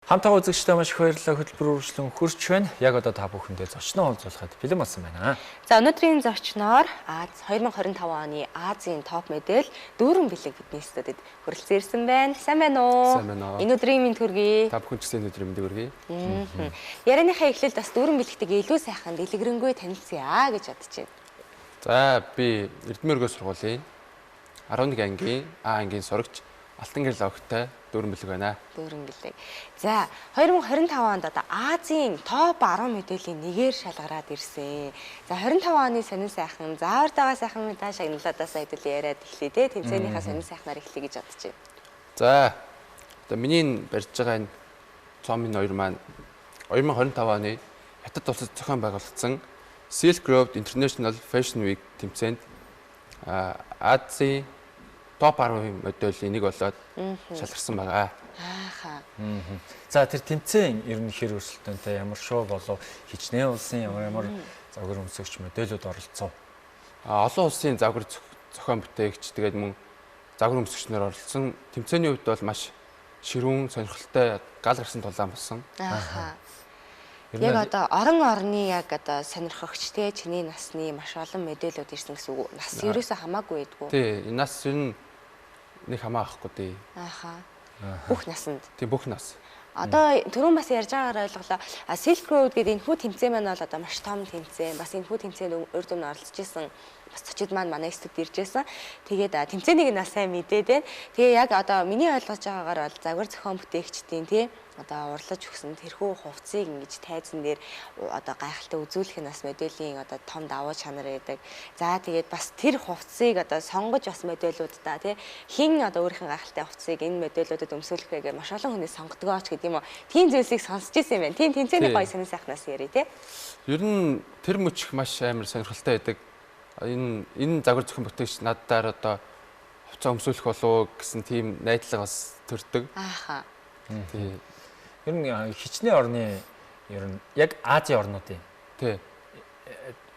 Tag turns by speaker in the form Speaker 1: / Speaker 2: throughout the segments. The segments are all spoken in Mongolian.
Speaker 1: Хамтаа үзэгчтэй маш их баярлалаа, хөтөлбөр үргэлжлэн хөрч байна. Яг одоо та бүхэндээ зочноо уулзуулахад бэлэн болсон байна.
Speaker 2: За өнөөдрийн зочноор 2025 оны Азийн топ модель дүүрэн бэлэг бидний студид хүрэлцэн ирсэн байна. Сайн байна уу?
Speaker 3: Сайн байна уу.
Speaker 2: Энэ өдрийн мэнд хүргэе.
Speaker 3: Та бүхэн ч гэсэн өдрийн мэнд хүргэе.
Speaker 2: Ярианыхаа эхлэлд бас дүүрэн бэлэгтэйг илүү сайхан дэлгэрэнгүй танилцъя гэж бодож байна.
Speaker 3: За би Эрдэнэ өргөө сургуулийн 11 ангийн А ангийн сурагч Алтан гэрэл огтой дүүрэн бэлэг байна.
Speaker 2: Дүүрэн бэлэг. За 2025 онд одоо Азийн топ 10 мэдээллийн нэгээр шалгараад ирсэн. За 25 оны сонин сайхан, заавар дагаа сайхан мэдээ шагналаадаас хэдүүл яриад эхлэе те. Тэмцээнийхээ сонин сайхнаар эхлэе гэж бодож байна.
Speaker 3: За одоо миний барьж байгаа энэ цомын хоёр маань 2025 оны хятад улсад зохион байгуулагдсан Silk Road International Fashion Week тэмцээнд Азийн топ 10 моделийн нэг болоод шалгарсан байгаа.
Speaker 2: Ааха.
Speaker 1: За тэр тэмцээн ер нь хэр өрсөлдөөнтэй ямар шоу болов, хичнээн улсын ямар загвар өмсөгч модельуд оролцов.
Speaker 3: Олон улсын загвар зохион бүтээгч тэгээд мөн загвар өмсөгчнөр оролцсон. Тэмцээний үед бол маш ширүүн сонирхолтой гал гарсан тулаан болсон.
Speaker 2: Ааха. Яг одоо орны яг одоо сонирхогч те чиний насны маш олон модельуд ирсэн гэсэн үг. Нас ерөөсөө хамаагүй байдгүй.
Speaker 3: Тий, энэ нас ер нь нэг хамаахгүй тий.
Speaker 2: Ааха. Бүх насанд.
Speaker 3: Тий, бүх нас.
Speaker 2: Одоо түрүүн бас ярьж байгаагаар ойлголоо. Silk Road гэдэг энэ хүү тэмцээн маань бол одоо маш том тэмцээн. Бас энэ хүү тэмцээнд урд өмнө оролцож исэн бас зочид маань манай студид ирж байсан. Тэгээд тэмцээнийг нас сайн мэдээд байна. Тэгээ яг одоо миний ойлгож байгаагаар бол загвар зохион бүтээгчдийн тий одоо урлаж өгсөн тэрхүү хувцсыг ингэж тайзан дээр одоо гайхалтай үзүүлэх нас моделийн одоо том давуу чанар байдаг. За тэгээд бас тэр хувцсыг одоо сонгож бас модельудаа тий хин одоо өөрийнх нь гайхалтай хувцсыг энэ модельудад өмсүүлэх вэ гэж маш олон хүнээс сонгодгоо ч гэдэг юм уу. Тийм зүйлсийг сонсч ирсэн юм байна. Тийм тэмцээний гоё сонин сайхнаас ярий тий.
Speaker 3: Ер нь тэр мөчх маш амар сонирхолтой байдаг. Энэ загвар зохион бүтээгч наддаар одоо хувцас өмсүүлэх болов гэсэн тийм найдлага бас төрдөг.
Speaker 2: Ааха.
Speaker 3: Тий.
Speaker 1: Ер нь хичнээн орны ер нь яг Азийн орнуудын
Speaker 3: Тий.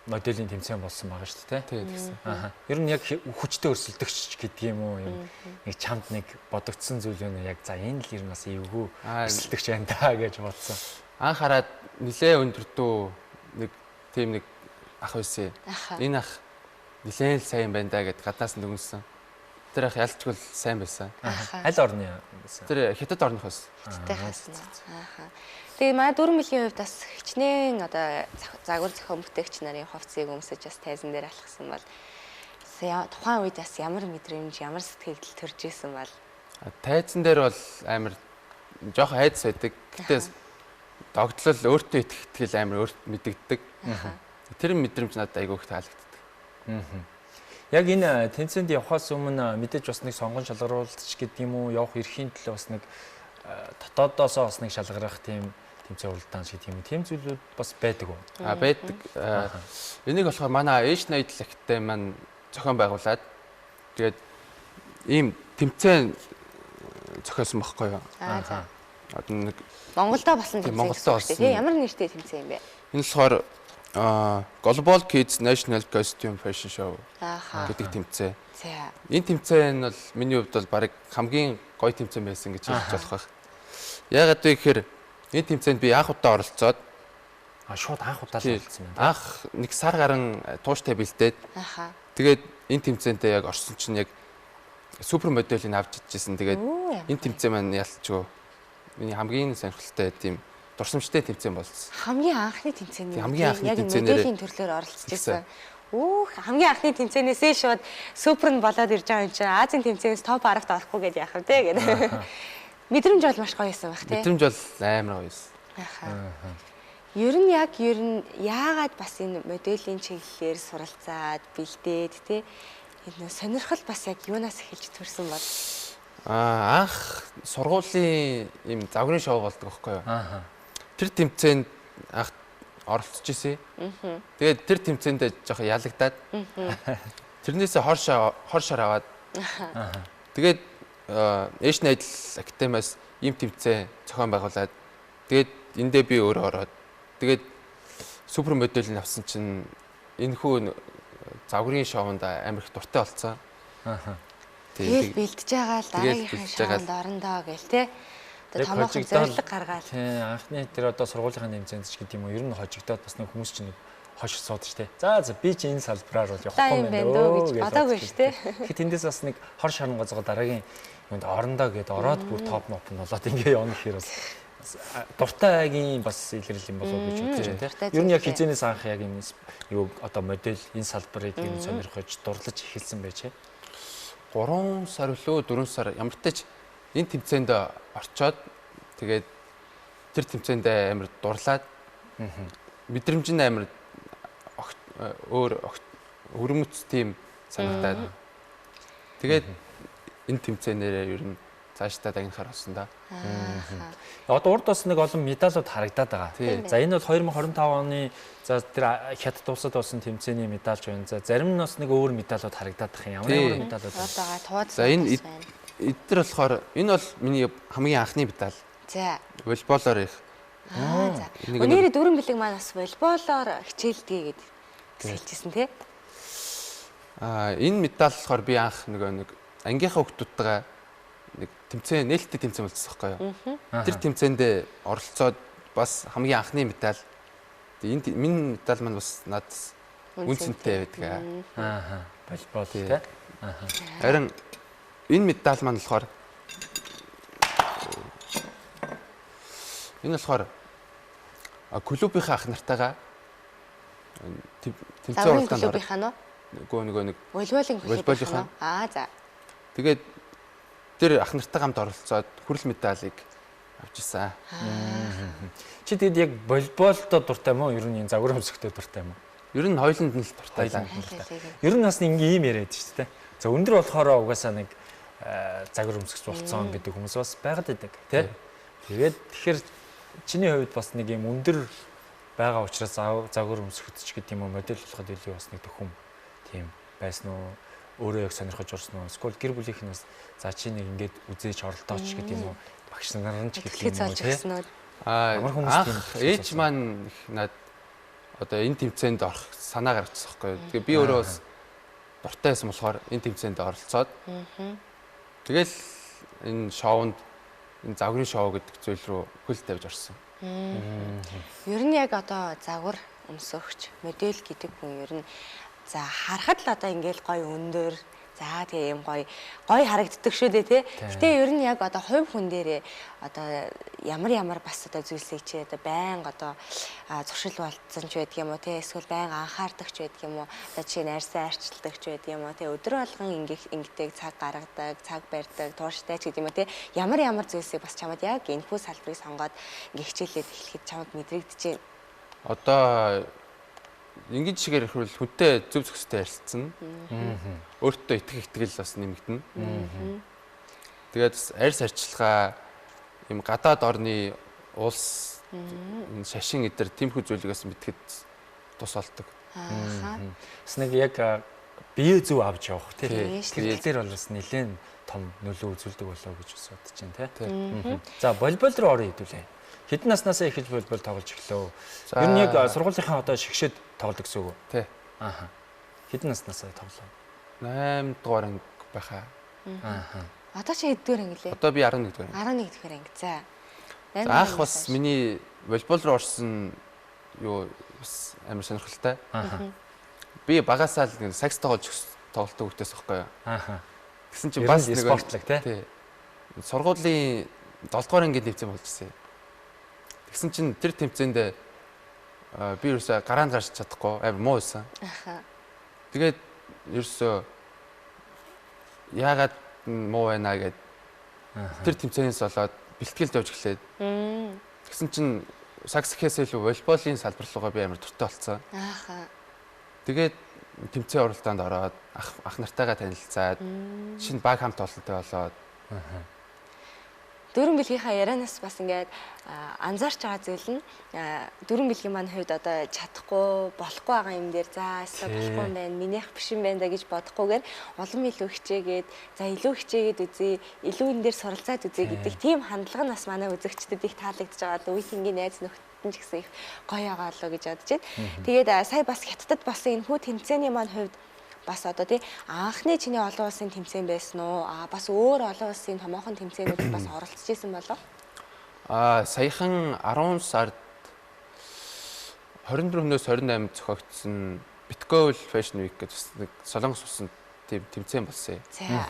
Speaker 1: моделийн тэмцээн болсон байгаа шүү дээ
Speaker 3: Тий гэсэн.
Speaker 1: Ааха. Ер нь яг хүчтэй өрсөлдөгч гэдэг юм уу нэг чамд нэг бодогдсон зүйл нь яг за энэ л ер нь бас эвгүй өрсөлдөгч байна та гэж бодсон.
Speaker 3: Анх хараад нилээ өндөртөө нэг тийм нэг ах байсан. Энэ ах нилээн л сайн байна да гэд гаднаас нь дүнсэн. Тэр ах ялчгүй сайн байсан.
Speaker 1: Аль орны байсан?
Speaker 3: Тэр хятад орных байсан.
Speaker 2: Хятадаас. Ааха. Тэгээ манай дүүрэн бэлгийн хувьд бас хичнээн одоо загвар зохион бүтээгч нарын хувцсыг өмсөж бас тайзан дээр алхсан бол тухайн үед бас ямар мэдрэмж, ямар сэтгэл төрж исэн бол
Speaker 3: Тайзан дээр бол амар жоохон айдас байдаг. Гэтэ догтлол өөртөө итгэл амар өөрт мэддэгдэг. Тэр мэдрэмж надад айгүй их таалагддаг.
Speaker 1: Яг энэ тэмцээнд явхаас өмнө мэдээж бас нэг сонгон шалгаруулж гэдэг юм уу, явах эрхийн төлөө бас нэг дотоодоосоо бас нэг шалгарах тийм тэмцээн уралдаан шиг тийм зүйлүүд бас байдаг уу?
Speaker 3: Байдаг. Энийг болохоор манай Asian Idol Academy маань зохион байгуулад тэгээд ийм тэмцээн зохиосон байхгүй юу?
Speaker 2: Аа.
Speaker 3: Одоо нэг
Speaker 2: Монголдо болсон тэмцээн тийм ямар нэртэй тэмцээн юм бэ?
Speaker 3: Энэ болохоор Global Kids National Costume Fashion Show гэдэг тэмцээн.
Speaker 2: За.
Speaker 3: Энэ тэмцээн бол миний хувьд бол баг хамгийн гоё тэмцээн байсан гэж хэлж болох байх. Яагаад вэ гэхээр энэ тэмцээнд би анх удаа оролцоод
Speaker 1: шууд анх удаа оролцсон юм.
Speaker 3: Анх нэг сар гарan тууштай бэлдээд.
Speaker 2: Аха.
Speaker 3: Тэгээд энэ тэмцээндээ яг орсон чинь яг супер моделийг авч ижсэн. Тэгээд энэ тэмцээн маань ялчгүй. Миний хамгийн сонирхолтой тийм дурсамжтай тэмцээн болсон.
Speaker 2: Хамгийн анхны тэмцээн нь
Speaker 3: хамгийн анхны
Speaker 2: моделийн төрлөөр оролцож байсан. Хамгийн анхны тэмцээнээсээ шууд супер нь болоод ирж байгаа юм чинь Азийн тэмцээнээс топ 10-т орохгүй гэж яах вэ гэдэг. Мэдрэмж бол маш гоё байсан байх тий.
Speaker 3: Мэдрэмж бол амар гоё байсан.
Speaker 2: Ер нь яагаад бас энэ моделийн чиглэлээр суралцаад бэлдээд тий энэ сонирхол бас яг юунаас эхэлж төрсэн бол
Speaker 3: анх сургуулийн ийм загварын шоу болдог байхгүй юу? Тэр тэмцээнд анх оролцож ирсэн. Тэгээд тэр тэмцээндээ жоохон ялагдаад. Тэрнээсээ хоршоор аваад. Тэгээд Asian Idol Academy-аас ийм тэмцээн зохион байгуулад. Тэгээд эндээ би өөрөө ороод. Тэгээд супер моделийг авсан чинь энэ хүү загварын шоунд амар их дуртай болцсон.
Speaker 2: Тэгээд бэлдэж байгаа л дараагийнхаа шоунд орондоо гэл те. томоохон зорилго гаргаад.
Speaker 1: Тийм анхны тэр одоо сургуулийн тэмцээнд ч гэдэг юм уу ер нь хожигдоод бас нэг хүмүүс чинь хошиг суудаж тий. За би ч энэ салбараар бол явахгүй юм байна
Speaker 2: дөө гэж бодоогүй шүү дээ.
Speaker 1: Тэгэхээр тэндээс бас нэг хор шарн гоцгоо дараагийн юунд орондоо гээд ороод бүр топ моп нь болоод ингээ явна гэхээр бас дуртай айгийн бас илэрэл юм болов уу гэж үзэж байна. Ер нь яг хизэнээс анх яг энэ юу одоо модель энэ салбарыг юм сонирхож дурлаж эхэлсэн байж.
Speaker 3: 3 сар үлээ 4 сар ямар ч тач энэ тэмцээнд орчоод тэгээд тэр тэмцээнд амар дурлаад мэдрэмж нь амар өөр өрөмөц тийм санагдаад тэгээд энэ тэмцээнээр ер нь цаашдаа дагнахаар болсон да.
Speaker 1: Одоо урд бас нэг олон медалууд харагдаад байгаа. За энэ бол 2025 оны за тэр хятад улсад болсон тэмцээний медалж байна. За зарим нь бас нэг өөр медалууд харагдаад байгаа юм. Ямар медалууд
Speaker 2: байна?
Speaker 3: За энэ эдгээр болохоор энэ бол миний хамгийн анхны медаль.
Speaker 2: За
Speaker 3: волейболоор их.
Speaker 2: За. Өнөөдөр дөрвөн бэлэг маань бас волейболоор хичээлдгээ гэдэг хэлжсэн тий.
Speaker 3: Энэ медаль болохоор би анх нэг ангийнхаа хүүхдүүдтэйгээ нэг тэмцээн нээлттэй тэмцээн болчихсон байхгүй юу. Тэр тэмцээнд оролцоод бас хамгийн анхны медаль. Энэ миний медаль маань бас надад үнцэнтэй байдаг.
Speaker 1: Волейбол тий.
Speaker 3: Харин энэ медаль маань болохоор клубийнхаа ах нартайгаа тэмцээн уралдаанд
Speaker 2: клубийнхаа нөө?
Speaker 3: Нөгөө нэг
Speaker 2: волейболын. За.
Speaker 3: Тэгээд тэр ах нартай хамт оролцоод хүрэл медалийг авч ирсэн.
Speaker 1: Чи тэгэд яг волейболдоо дуртай мó? Ер нь энэ загвар өмсөхтэй дуртай мó?
Speaker 3: Ер нь хоёуланд нь л дуртай.
Speaker 1: Ер нь бас ингээ ийм яриад шүү дээ. За өндөр болохоор угаасаа нэг загвар өмсгч болцсон гэдэг хүмүүс бас байгаад байдаг тий. Тэгээд тэгэхээр чиний хувьд бас нэг юм өндөр байгаа учраас загвар өмсөхөд ч гэдэг юм уу модель болоход илүү бас нэг төхөм тийм байсан уу? Өөрөө яг сонирхож орсон уу? Эсвэл гэр бүлийнхнээс за чи нэг ингээд үзээж оролдооч гэдэг юм уу? Багш нар нь ч гэдэг юм уу тий. Ямар хүмүүс тийм
Speaker 3: ээж маань их над одоо энэ тэмцээнд орох санаа гаргацсан байхгүй. Тэгээ би өөрөө бас дуртай байсан болохоор энэ тэмцээнд оролцоод тэгэл энэ шоунд энэ загварын шоу гэдэг зүйл рүү хөл тавьж орсон.
Speaker 2: Ер нь яг одоо загвар өмсөгч модель гэдэг хүн ер нь за харахад л одоо ингээл гоё өндөр за тэгээ юм гоё харагддаг шүү дээ тий. Гэтэ ер нь яг одоо хувь хүн дээрээ одоо ямар бас одоо зүйлсийг чи одоо байнга одоо зуршил болцсон ч байдаг юм уу тий. Эсвэл байнга анхаардаг ч байдаг юм уу. Одоо чи найрсаа арчилдаг ч байдаг юм уу тий. Өдөр болгон ингэдэг цаг гаргадаг, цаг барьдаг, тууштай ч гэдэг юм уу тий. Ямар зүйлсийг бас чамд яг энэхүү салбарыг сонгоод ингээ хичээлээд эхлэхэд чамд мэдрэгдэж байна.
Speaker 3: Одоо ингээд шигээр хөрөл хүнтэй зөв зөвхөстэй ярилцсан. Өөртөө итгэл бас нэмэгдэнэ. Тэгээд арьс арчилгаа юм гадаад орны улс шашин эдэр тиймхүү зүйлээс мэдхэд тус болдог.
Speaker 1: Бас нэг яг бие зөв авч явах тийм. Тэр бол бас нэлээд том нөлөө үзүүлдэг болоо гэж бодож байна тийм. За волейбол руу орё хэдүүлээ. Хэдэн наснасаа эхэлж волейбол тоглож эхлэв. Ер нь яг сургуулийнхаа одоо шигшээд тоглодог гэсэн үг үү?
Speaker 3: Тий.
Speaker 1: Хэдэн наснасаа тоглоо?
Speaker 3: 8 дугаар анги байхаа.
Speaker 2: Одоо чи хэддүгээр анги лээ?
Speaker 3: Одоо би 11 дугаар.
Speaker 2: 11 дугаар анги. За.
Speaker 3: Анх бас миний волейбол руу орсон юу бас амар сонирхолтой. Би багасаа л сакс тоглож тоглолтог хөлтөөс байхгүй юу? Тэгсэн чинь бас нэг
Speaker 1: спортлог тий.
Speaker 3: Сургуулийн 7 дугаар ангийн тэмцээн болж ирсэн. Тэгсэн чинь тэр тэмцээнд би ерөөсөө гараанд гарч чадахгүй амар муу байсан. Тэгээд ерөөсөө яагаад муу байна гэд тэр тэмцээнээс болоод бэлтгэлд явж эхлээд. Тэгсэн чинь сакс гэхээс илүү волейболын салбар руугаа би амар дуртай болцсон. Тэгээд тэмцээн оролдоонд ороод ах нартайгаа танилцаад шинэ баг хамт олонтой болоод
Speaker 2: дөрвөн бэлгийнхаа ярианаас бас ингээд анзаарч байгаа зүйл нь дөрвөн бэлгийн маань хувьд одоо чадахгүй болохгүй байгаа юм дээр за эсвэл болохгүй юм байна минийх биш юм байна да гэж бодохгүйгээр улам илүү хичээгээд за илүү хичээгээд үзье илүү энэ дээр суралцаад үзье гэдэг тийм хандлага нь бас манай үзэгчдэд их таалагдж байгаа. Үеийнгийн найз нөхдөд ч гэсэн их гоё байгаа лөө гэж бодож байна. Тэгээд сая бас хятадд болсон энэ хүү тэмцээний маань хувьд бас одоо тий анхны чиний олон улсын тэмцээн байсан уу? Бас өөр олон улсын томоохон тэмцээнүүдэд бас оролцож исэн болов?
Speaker 3: Саяхан 10 сард 24-өөс 28 зохиогдсон Bitcoin Fashion Week гэж нэг Солонгос улсад тийм тэмцээн болсон юм.
Speaker 2: За.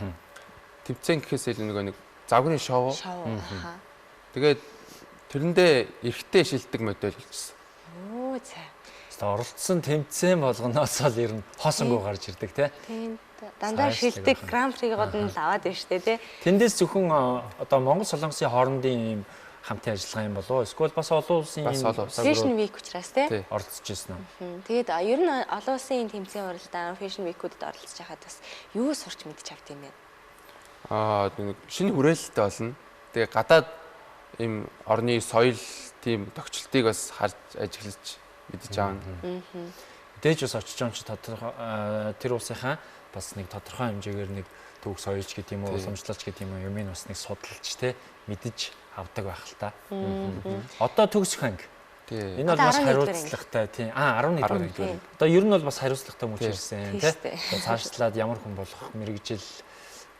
Speaker 3: Тэмцээн гэхээс илүү нэг загварын шоу.
Speaker 2: Аха.
Speaker 3: Тэгээд тэрэндээ эрэгтэй шилдэг модель болчихсон.
Speaker 2: Оо за.
Speaker 1: Оролцсон тэмцээн болгоноос л ер нь хоосонгүй гарч ирдэг тий.
Speaker 2: Тийм. Дандаа шилдэг Гран Пригод нь л аваад байна шүү дээ тий.
Speaker 1: Тэндээс зөвхөн одоо Монгол Солонгосын хоорондын ийм хамтын ажиллагаа юм болов уу? Эсвэл бас олон улсын
Speaker 2: Fashion Week учраас тий
Speaker 1: оролцож ирсэн үү?
Speaker 2: Тэгээд ер нь олон улсын тэмцээн уралдаан Fashion Week-уудад оролцож байхад бас юу сурч мэдчих авт юм бэ?
Speaker 3: Нэг шинэ хүрээлэлтэй болно. Тэгээ гадаад ийм орны соёл тийм тохиолдлыг бас харж ажиглаж мэдэж аавна.
Speaker 1: Мэдээж бас очиж байгаа ч тодорхой тэр улсынхаа бас нэг тодорхой хэмжээгээр нэг төвх соёлч гэдэг юм уу, уламжлалч гэдэг юм уу, юм бас нэг судалж те мэдэж авдаг байх л та. Одоо төгсөх анги. Энэ бол бас хариуцлагатай тийм 11 дугаар. Одоо ер нь бол бас хариуцлагатай мөч ирсэн тий. Цаашлаад ямар хүн болох мэрэгжил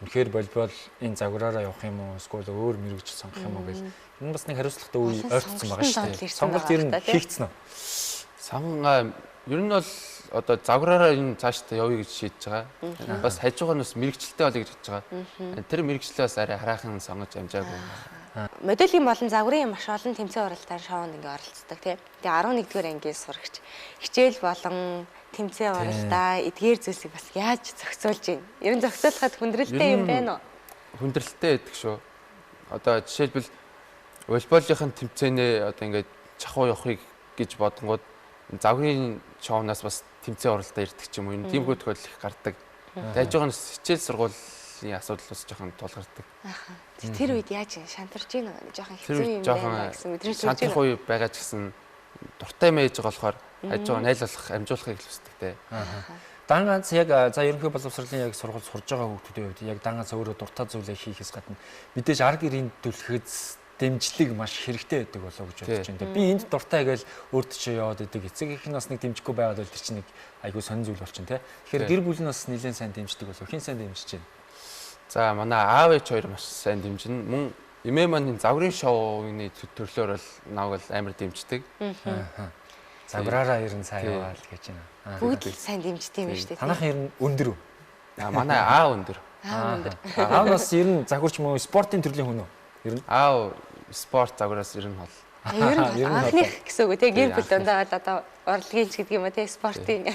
Speaker 1: үнэхээр болбол энэ загвараараа явах юм уу эсвэл өөр мэрэгжил сонгох юм уу гэл энэ бас нэг хариуцлагатай үе ойртсон байгаа шүү дээ. Сонголт ер нь хийгдсэн үү?
Speaker 3: Ер нь бол одоо загвараараа энэ цаашдаа явъя гэж шийдэж байгаа. Бас хажуугаар нь бас мэрэгчлээ болъё гэж бодож байгаа. Тэр мэрэгчлээ бас арай хараахан сонгож амжаагүй.
Speaker 2: Моделийн болон загварын маш олон тэмцээн уралдаан шоунд ингээ оролцдог тийм. Тэгээ 11-р ангийн сурагч хичээл болон тэмцээн уралдаан эдгээр зүйлсийг бас яаж зохицуулж байна? Ер нь зохицуулахад хүндрэлтэй юм байна уу?
Speaker 3: Хүндрэлтэй байдаг шүү. Одоо жишээлбэл волейболын тэмцээнээ одоо ингээд чахуу явахыг гэж бодонгууд загварын шоунаас бас тэмцээн уралдаан ирдэг ч юм уу. Энэ тиймгүй тохиолдол их гардаг. Тэгж байгаа нь хичээл сургуулийн асуудал бас жоохон тулгардаг.
Speaker 2: Аха. Тэр үед яаж шантарч гин жоохон хэцүү юм байна гэсэн мэдрэмж төрж
Speaker 3: шантарх үе байгаа ч гэсэн дуртай мэж байгаа болохоор хажуу найл болох амжуулахыг хүсдэг те.
Speaker 1: Дан ганц яг за ерөнхий боловсролын яг сургууль сурж байгаа хүүхдүүдийн хувьд яг дан ганц өөрөө дуртай зүйлээ хийхээс гадна мэдээж арга ирийн түлхэц дэмжлэг маш хэрэгтэй байдаг болоо гэж бодож байна. Би энд дуртай гээл өөртөө чи яваад идэг эцэг их нь бас нэг дэмжихгүй байгаад бол тэр чинь нэг айгүй сонир зүйл болчихно те. Тэгэхээр гэр бүл нь бас нэлээд сайн дэмждэг болоо хин сайн дэмжиж байна.
Speaker 3: За манай аав ээж хоёр маш сайн дэмжинэ. Мөн эмээ маань загварын шоуны төрлөөр бол наваг амар дэмждэг.
Speaker 1: Загвараараа ер нь сайн яваал гэж байна.
Speaker 2: Бүгд л сайн дэмждэг юм шүү дээ.
Speaker 1: Танах ер нь өндөр үү?
Speaker 3: Манай аав өндөр.
Speaker 1: Аав бас ер нь загварч мөн спортын төрлийн хүн үү? Ер нь
Speaker 3: аав спорт загвараас ер нь хол.
Speaker 2: Ер нь анхных гэсэн үг тий гэр бүл дандаа одоо урлагийн ч гэдэг юм уу тий спортын.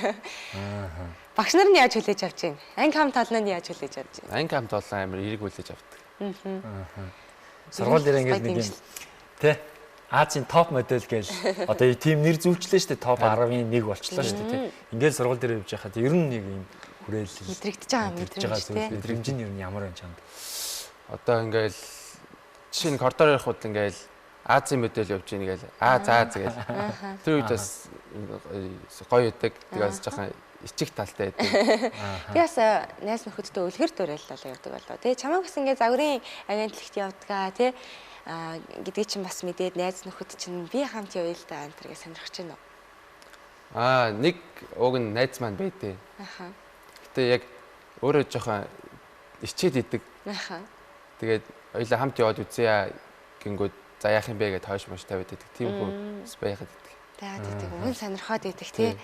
Speaker 2: Багш нар нь яаж хүлээж авч байна? Анги хамт олон нь яаж хүлээж авч байна?
Speaker 3: Анги хамт олон амар эерэг хүлээж авдаг.
Speaker 1: Сургууль дээр ингээд нэг юм тий Азийн топ модель гээл одоо тийм нэр зүүчлээ шүү дээ топ 10-ын 1 болчлоо шүү дээ тий. Ингээд сургууль дээр явж байхад ер нь нэг юм хүрээлэл
Speaker 2: мэдрэгдэж байгаа мэдрэмж тий.
Speaker 1: Мэдрэмж нь ер нь ямар байна чамд?
Speaker 3: Одоо ингээл жишээ нь коридор явах хут ингээл Азийн модель явж ийн гээл за гээл. Тэр үед бас гоё өгдөг. Тэгээс жоохон ичиг талтай байдаг.
Speaker 2: Тэгээс найз нөхөдтэй үлгэр дуурайлал явдаг болоо. Тэгээ чамайг бас ингээ загварын агентлагт явдгаа тий гэдгийг чинь бас мэдээд найз нөхөд чинь би хамт явъя л да антер гэж сонирхож байна уу?
Speaker 3: Нэг уг нь найз маань байдээ.
Speaker 2: Аха.
Speaker 3: Гэтэ яг өөрөө жоохон ичээд идэг.
Speaker 2: Аха.
Speaker 3: Тэгээд хоёлаа хамт яваад үзье гингүүд за яах юм бэ гэдээ хойш маш тавиад идэг. Тийм хүмүүс байхад идэг.
Speaker 2: Тэгээд мөн сонирхоод идэг тий.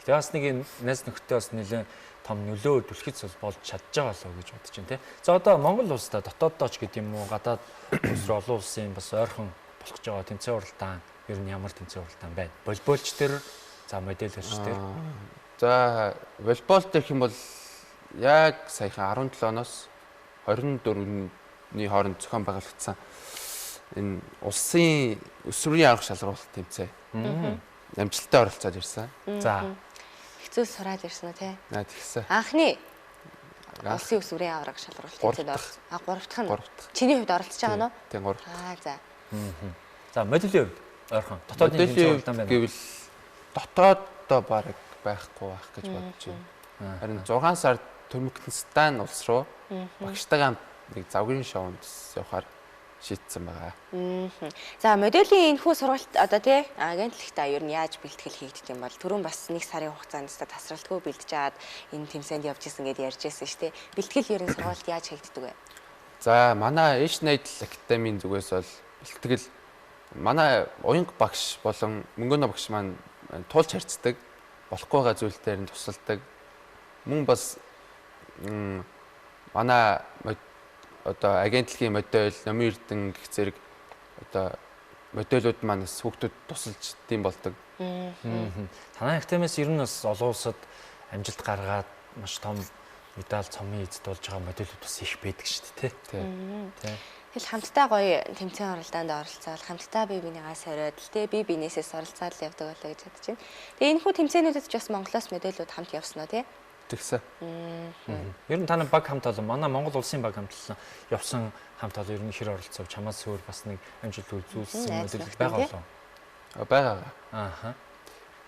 Speaker 1: Тэгээ бас нэг найз нөхдөд бас нэлээд том нөлөө түлхэц болж чадж байгаа лөө гэж бодож байна тий. За одоо Монгол улстай дотооддооч гэдэг юм уу гадаад улс руу олон улсын бас ойрхон болох гэж байгаа тэмцээн уралдаан ер нь ямар тэмцээн уралдаан байна? Волейболч төр за модельч төр.
Speaker 3: За волейбол гэх юм бол яг саяхан 17 оноос 24-ний хооронд зохион байгуулагдсан энэ улсын өсвөрийн арга шалралт тэмцээн. Амжилттай оролцоод ирсэн.
Speaker 1: За
Speaker 2: хэцүү сураад ирсэн үү те?
Speaker 3: Тэгсэн.
Speaker 2: Анхны улсын өсвөрийн авраг шалралт тэмцээнд оролцсон. 3 дахь нь. Чиний хувьд оролцож байгаа нь уу?
Speaker 3: Тийм 3 дахь.
Speaker 2: За.
Speaker 1: За моделийн хувьд ойрхон дотоодын тэмцээн байна.
Speaker 3: Гэвэл дотооддоо бараг байхгүй байх гэж бодож байна. Харин 6 сард Туркменстан улс руу багштайгаа нэг загварын шоунд явахаар шийдсэн байгаа.
Speaker 2: За моделийн энэхүү сургалт одоо тий агентлагтаа ер нь яаж бэлтгэл хийгдэх юм бол түрүүн бас 1 сарын хугацаанд тасралтгүй бэлдэж аваад энэ тэмцээнд явж исэн гэдээ ярьж байсан шүү дээ. Бэлтгэл ер нь сургалт яаж хийгддэг вэ?
Speaker 3: За манай H Nail Academy зүгээс бол Тэгэл манай уянга багш болон мөнгөнө багш маань туулж харьцдаг, болохгүй байгаа зүйл дээр нь тусалдаг. Мөн бас манай одоо агентлагийн модель, Номын Эрдэнэ гэх зэрэг одоо модельуд манаас хүүхдүүд тусалж тийм болдог.
Speaker 1: Танай академиас ер нь бас олон улсад амжилт гаргаад маш том медаль, цомын эзэд болж байгаа модельуд бас их байдаг шүү дээ, тий.
Speaker 2: Тэгэл хамтдаа гоё тэмцээн оролдоонд оролцоод хамтдаа бие бинийгаа сориод тэ бие биенээсээ суралцаад л явдаг болоо гэж бодож байна. Тэгээ энэ хүү тэмцээнүүдэд ч бас Монголоос модельуд хамт явсан уу тий?
Speaker 3: Тэгсэн.
Speaker 1: Ер нь танай баг хамт олон манай Монгол улсын баг хамтлсан явсан хамт олон ер нь хэр оролцов чамаас өөр бас нэг амжилт үзүүлсэн модельуд байгаа болов.
Speaker 3: Байгаа.
Speaker 1: Ааха.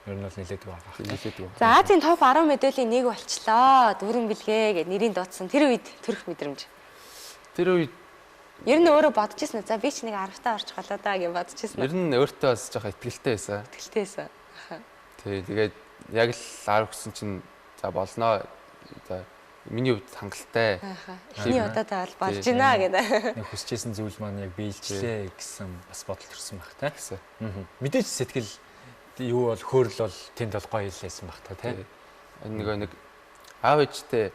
Speaker 1: Ер нь бол нэлээдгүй байгаа.
Speaker 2: За Азийн топ 10 медалийн нэг болчлоо. Дүүрэн бэлгээ гэд нэрийн дуудсан тэр үед төрөх мэдрэмж.
Speaker 3: Тэр үед
Speaker 2: ер нь өөрөө бодож ирсэн. За би ч нэг 10-таа орчих болоо даа гэж бодож ирсэн.
Speaker 3: Ер нь өөртөө бас жоохон ихтгэлтэй байсан.
Speaker 2: Ихтгэлтэй байсан.
Speaker 3: Тэгээд яг л 10 гэсэн чинь за болноо. За миний хувьд хангалттай.
Speaker 2: Эхний удаадаа бол болж байна гэдэг.
Speaker 1: Нэг хүсчээсэн зүйл маань яг биелжлээ гэсэн бас бодол төрсэн баг та.
Speaker 3: Гэсэн.
Speaker 1: Мэдээж сэтгэл юу бол хөөрл бол тэнд бол гоё хэлсэн баг та тий.
Speaker 3: Нэг аав ээжтэй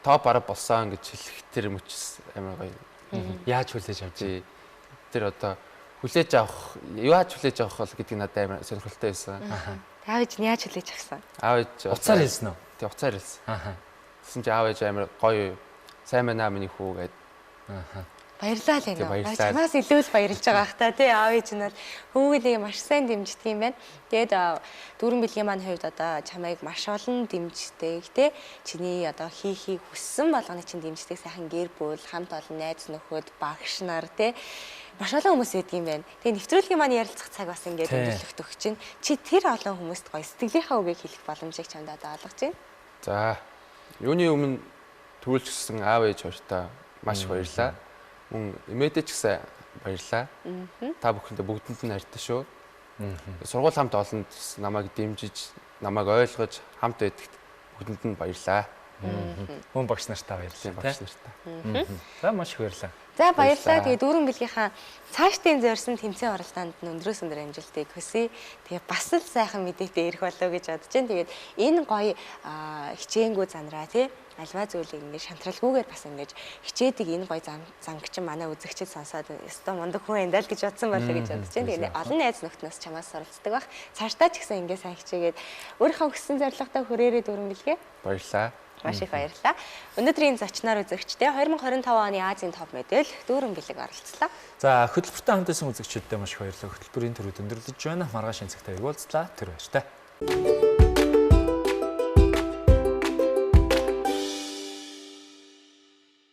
Speaker 3: топ 10 болсон гэж хэлэх тэр мөчс амар гоё.
Speaker 1: Яаж хүлээж авч
Speaker 3: тий. Тэр одоо хүлээж авах, яаж хүлээж авах бол гэдгийг надад амар сонирхолтой байсан.
Speaker 2: Аав ээж нь яаж хүлээж авсан?
Speaker 3: Аав ээж
Speaker 1: уцаар хэлсэн үү?
Speaker 3: Тий, уцаар хэлсэн. Тэгсэн чи аав ээж амар гоё сайн байна миний хүү гэд.
Speaker 2: Баярлалаа л энэ. Чамаас илүү л баярлж байгаа ах та тий аав ээж нь бол хүүгээлээ маш сайн дэмждэг юм байна. Тэгээд дүүрэн бэлгийн маань хувьд одоо чамайг маш олон дэмждэг тий чиний одоо хийхийг хүссэн болгоны чинь дэмждэг сайхан гэр бүл хамт олон найз нөхөд багш нар тий маш олон хүмүүс байдаг юм байна. Тэгээд нэвтрүүлгийн маань ярилцах цаг бас ингээд өндөрлөгт өгч чинь чи тэр олон хүмүүст гоё сэтгэлийнхаа үгийг хэлэх боломжийг чамд одоо олгож байна.
Speaker 3: За юуны өмнө төрүүлчихсэн аав ээж хоёртаа маш баярлалаа. Мөн эмээдээ ч гэсэн баярлалаа. Та бүхэндээ бүгдэнд нь хайртай шүү. Сургууль хамт олонд намайг дэмжиж, намайг ойлгож хамт байдагт бүгдэнд нь баярлалаа.
Speaker 1: Мөн багш нартаа баярлалаа.
Speaker 3: Багш нартаа.
Speaker 1: За маш их баярлалаа.
Speaker 2: За баярлалаа. Тэгээ дүүрэн бэлгийнхаа цаашдын зорьсон тэмцээн оролдоонд нь өндрөөс өндөр амжилтыг хүсье. Тэгээ бас л сайхан мэдээтэй ирэх болов гэж бодож байна. Тэгээд энэ гоё хичээнгүү занраа тий альва зүйлийг ингээд шантралгүйгээр бас ингээд хичээдэг энэ гоё зангчин манай үзэгчид сонсоод өстой мундаг хүн энэ л гэж бодсон болоо гэж бодож байна. Тэгээд олон найз нөхднөөс чамаас суралцдаг бах. Цаашдаа ч гэсэн ингээд сайн хичээгээд өөрийнхөө хүссэн зорилготой хүрээрээ дүүрэн бэлгээ.
Speaker 3: Баярлалаа.
Speaker 2: Маш их баярлалаа. Өнөөдрийн зочноор үзэгчдээ 2025 оны Азийн топ модель дүүрэн бэлэг оролцлоо.
Speaker 1: За хөтөлбөртэй хамт байсан үзэгчдтэй маш их баярлалаа. Хөтөлбөрийн төрөд өндөрлөж байна. Маргааш энэ цагтаа уулзлаа. Тэр баяртай.